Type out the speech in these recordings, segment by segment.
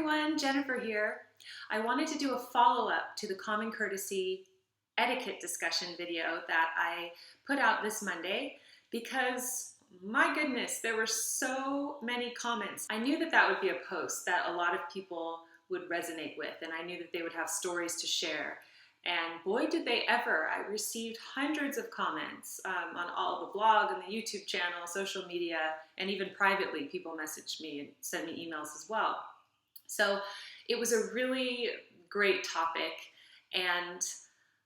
everyone, Jennifer here. I wanted to do a follow-up to the common courtesy etiquette discussion video that I put out this Monday because my goodness, there were so many comments. I knew that that would be a post that a lot of people would resonate with, and I knew that they would have stories to share. And boy, did they ever. I received hundreds of comments on all the blog and the YouTube channel, social media, and even privately, people messaged me and sent me emails as well. So it was a really great topic, and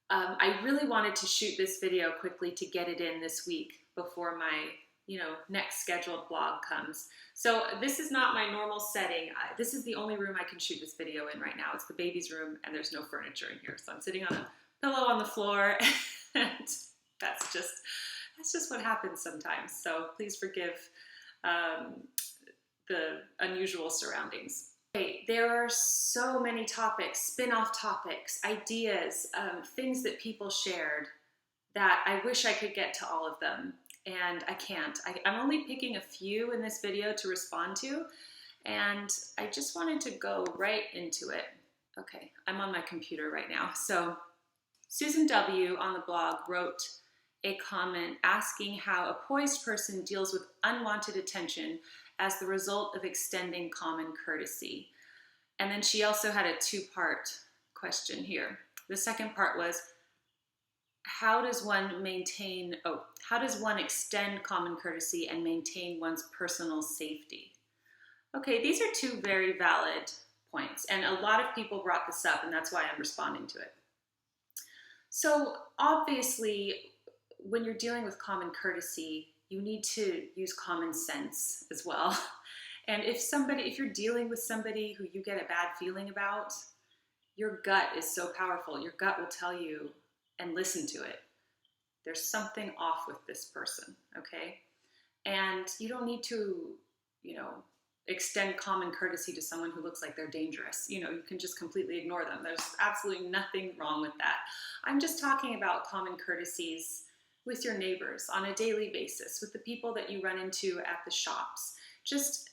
I really wanted to shoot this video quickly to get it in this week before my next scheduled blog comes. So this is not my normal setting. This is the only room I can shoot this video in right now. It's the baby's room and there's no furniture in here. So I'm sitting on a pillow on the floor and that's just what happens sometimes. So please forgive the unusual surroundings. Okay, there are so many topics, spin-off topics, ideas, things that people shared that I wish I could get to all of them. And I can't. I'm only picking a few in this video to respond to, and I just wanted to go right into it. Okay, I'm on my computer right now. So Susan W. on the blog wrote a comment asking how a poised person deals with unwanted attention as the result of extending common courtesy. And then she also had a two-part question here. The second part was, how does one extend common courtesy and maintain one's personal safety? Okay, these are two very valid points, and a lot of people brought this up, and that's why I'm responding to it. So obviously, when you're dealing with common courtesy, you need to use common sense as well. And if you're dealing with somebody who you get a bad feeling about, your gut is so powerful. Your gut will tell you, and listen to it. There's something off with this person, okay? And you don't need to, extend common courtesy to someone who looks like they're dangerous. You can just completely ignore them. There's absolutely nothing wrong with that. I'm just talking about common courtesies with your neighbors on a daily basis, with the people that you run into at the shops. Just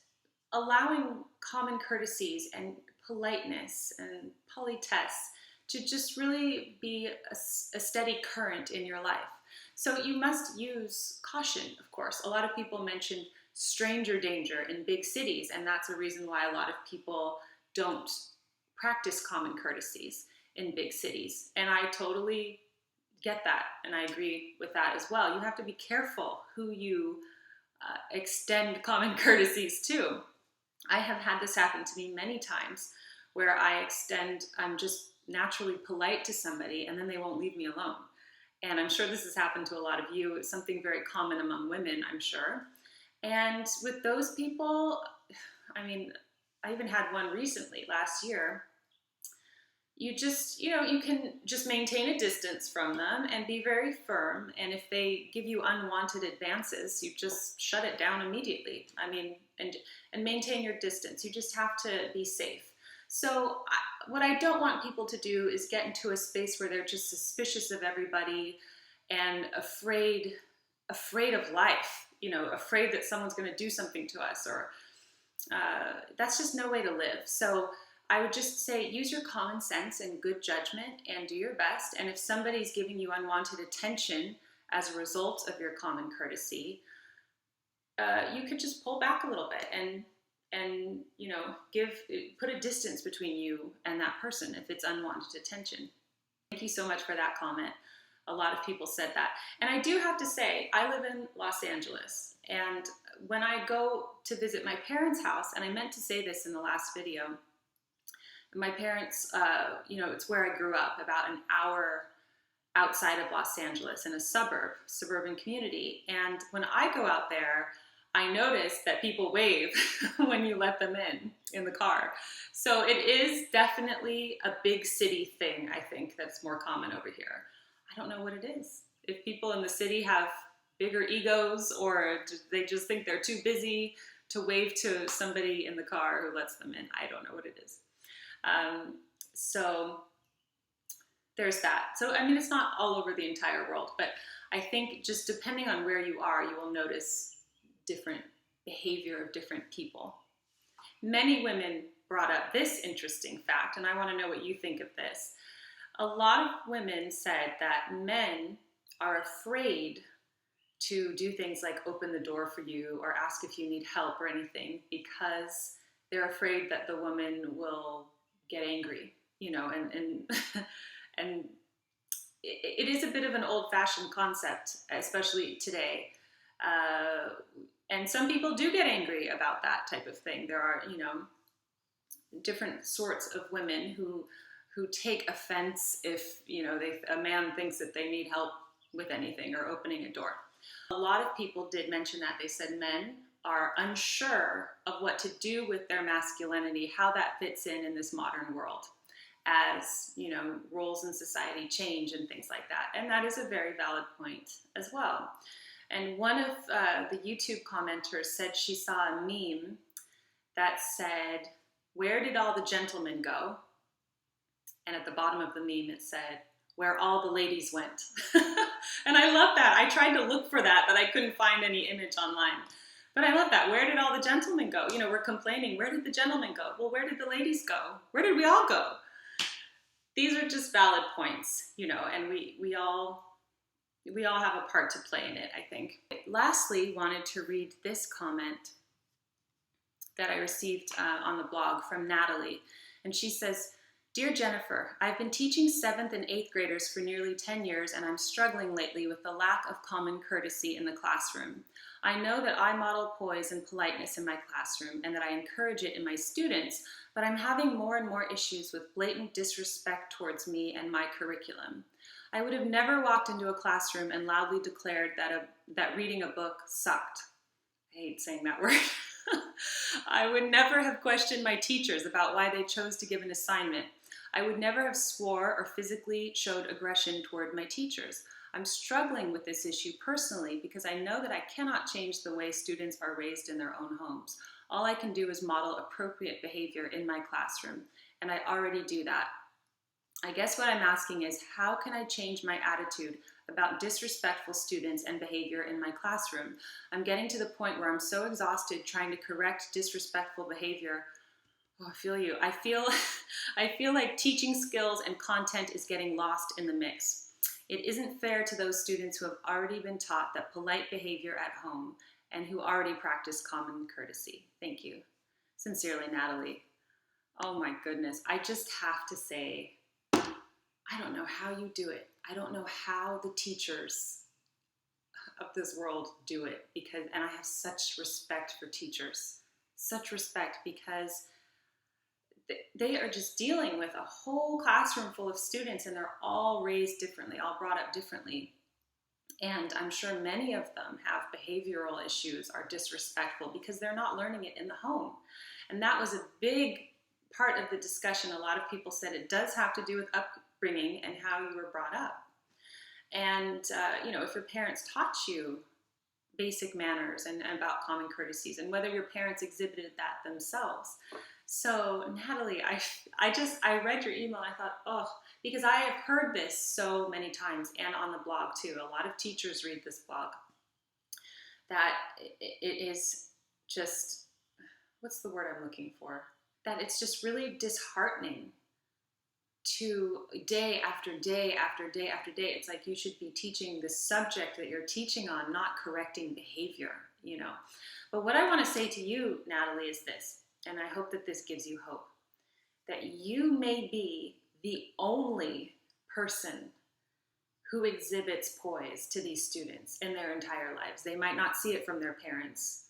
allowing common courtesies and politeness and politesse to just really be a steady current in your life. So you must use caution, of course. A lot of people mentioned stranger danger in big cities, and that's a reason why a lot of people don't practice common courtesies in big cities. And I totally get that, and I agree with that as well. You have to be careful who you extend common courtesies to. I have had this happen to me many times where I'm just naturally polite to somebody and then they won't leave me alone. And I'm sure this has happened to a lot of you. It's something very common among women, I'm sure. And with those people, I even had one recently last year. You can just maintain a distance from them and be very firm. And if they give you unwanted advances, you just shut it down immediately. And maintain your distance. You just have to be safe. So what I don't want people to do is get into a space where they're just suspicious of everybody and afraid of life, afraid that someone's going to do something to us, or that's just no way to live. So I would just say use your common sense and good judgment and do your best. And if somebody's giving you unwanted attention as a result of your common courtesy, you could just pull back a little bit and put a distance between you and that person if it's unwanted attention. Thank you so much for that comment. A lot of people said that. And I do have to say, I live in Los Angeles, and when I go to visit my parents' house, and I meant to say this in the last video, my parents, it's where I grew up, about an hour outside of Los Angeles in a suburban community. And when I go out there, I notice that people wave when you let them in the car. So it is definitely a big city thing, I think, that's more common over here. I don't know what it is. If people in the city have bigger egos, or they just think they're too busy to wave to somebody in the car who lets them in. I don't know what it is. So there's that. So, it's not all over the entire world, but I think just depending on where you are, you will notice different behavior of different people. Many women brought up this interesting fact, and I want to know what you think of this. A lot of women said that men are afraid to do things like open the door for you or ask if you need help or anything because they're afraid that the woman will get angry, and and it is a bit of an old-fashioned concept, especially today. And some people do get angry about that type of thing. There are, different sorts of women who take offense if, a man thinks that they need help with anything or opening a door. A lot of people did mention that. They said men are unsure of what to do with their masculinity, how that fits in this modern world as, roles in society change and things like that. And that is a very valid point as well. And one of the YouTube commenters said she saw a meme that said, "Where did all the gentlemen go?" And at the bottom of the meme it said, "Where all the ladies went." And I love that. I tried to look for that, but I couldn't find any image online. But I love that. Where did all the gentlemen go? We're complaining. Where did the gentlemen go? Well, where did the ladies go? Where did we all go? These are just valid points, and we all have a part to play in it, I think. Lastly, wanted to read this comment that I received on the blog from Natalie. And she says, "Dear Jennifer, I've been teaching 7th and 8th graders for nearly 10 years, and I'm struggling lately with the lack of common courtesy in the classroom. I know that I model poise and politeness in my classroom and that I encourage it in my students, but I'm having more and more issues with blatant disrespect towards me and my curriculum. I would have never walked into a classroom and loudly declared that reading a book sucked." I hate saying that word. "I would never have questioned my teachers about why they chose to give an assignment. I would never have swore or physically showed aggression toward my teachers. I'm struggling with this issue personally because I know that I cannot change the way students are raised in their own homes. All I can do is model appropriate behavior in my classroom, and I already do that. I guess what I'm asking is, how can I change my attitude about disrespectful students and behavior in my classroom? I'm getting to the point where I'm so exhausted trying to correct disrespectful behavior." Oh, I feel you. I feel like teaching skills and content is getting lost in the mix. It isn't fair to those students who have already been taught that polite behavior at home and who already practice common courtesy. Thank you. Sincerely, Natalie. Oh my goodness. I just have to say, I don't know how you do it. I don't know how the teachers of this world do it, and I have such respect for teachers. Such respect, because they are just dealing with a whole classroom full of students, and they're all raised differently, all brought up differently. And I'm sure many of them have behavioral issues, are disrespectful because they're not learning it in the home. And that was a big part of the discussion. A lot of people said it does have to do with upbringing and how you were brought up. And, if your parents taught you basic manners and about common courtesies, and whether your parents exhibited that themselves. So Natalie, I read your email and I thought, oh, because I have heard this so many times, and on the blog too. A lot of teachers read this blog, that it is just, what's the word I'm looking for? That it's just really disheartening to day after day after day after day. It's like you should be teaching the subject that you're teaching on, not correcting behavior, But what I want to say to you, Natalie, is this, and I hope that this gives you hope, that you may be the only person who exhibits poise to these students in their entire lives. They might not see it from their parents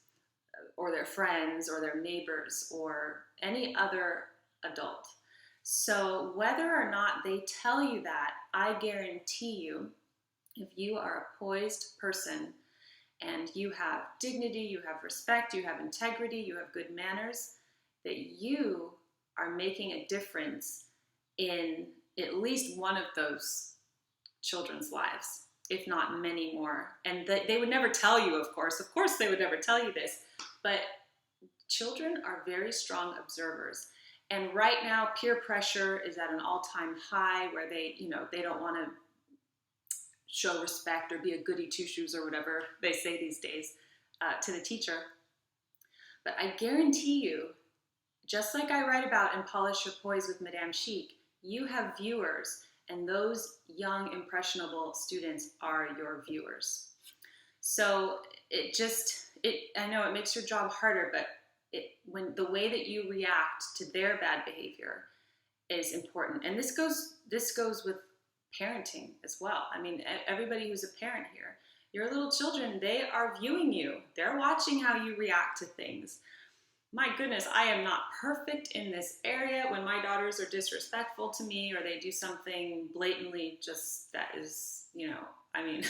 or their friends or their neighbors or any other adult. So whether or not they tell you that, I guarantee you, if you are a poised person and you have dignity, you have respect, you have integrity, you have good manners, that you are making a difference in at least one of those children's lives, if not many more. And they would never tell you, of course they would never tell you this, but children are very strong observers. And right now, peer pressure is at an all-time high, where they don't want to show respect or be a goody two-shoes or whatever they say these days to the teacher. But I guarantee you, Just like I write about in Polish Your Poise with Madame Chic, you have viewers, and those young, impressionable students are your viewers. So I know it makes your job harder, but when the way that you react to their bad behavior is important. And this goes with parenting as well. I mean, everybody who's a parent here, your little children, they are viewing you. They're watching how you react to things. My goodness, I am not perfect in this area. When my daughters are disrespectful to me or they do something blatantly just that is, I mean,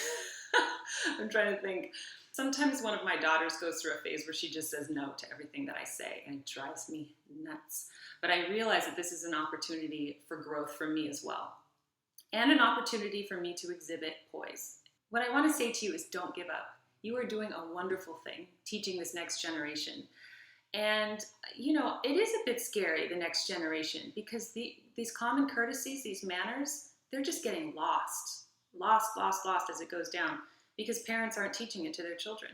I'm trying to think. Sometimes one of my daughters goes through a phase where she just says no to everything that I say, and it drives me nuts. But I realize that this is an opportunity for growth for me as well, and an opportunity for me to exhibit poise. What I want to say to you is don't give up. You are doing a wonderful thing, teaching this next generation. And, it is a bit scary, the next generation, because these common courtesies, these manners, they're just getting lost as it goes down, because parents aren't teaching it to their children.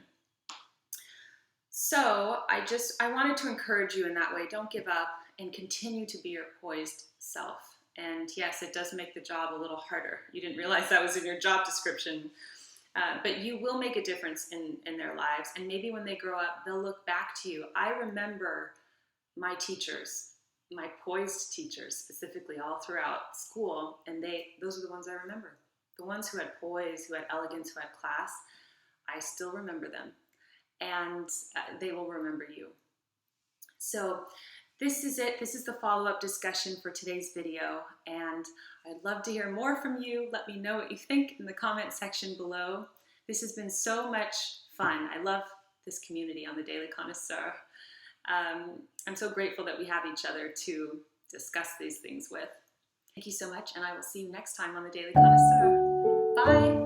So I wanted to encourage you in that way. Don't give up and continue to be your poised self. And yes, it does make the job a little harder. You didn't realize that was in your job description. But you will make a difference in their lives. And maybe when they grow up, they'll look back to you. I remember my teachers, my poised teachers specifically, all throughout school. And those are the ones I remember. The ones who had poise, who had elegance, who had class. I still remember them. And they will remember you. So this is it. This is the follow-up discussion for today's video, and I'd love to hear more from you. Let me know what you think in the comment section below. This has been so much fun. I love this community on the Daily Connoisseur. I'm so grateful that we have each other to discuss these things with. Thank you so much, and I will see you next time on the Daily Connoisseur. Bye!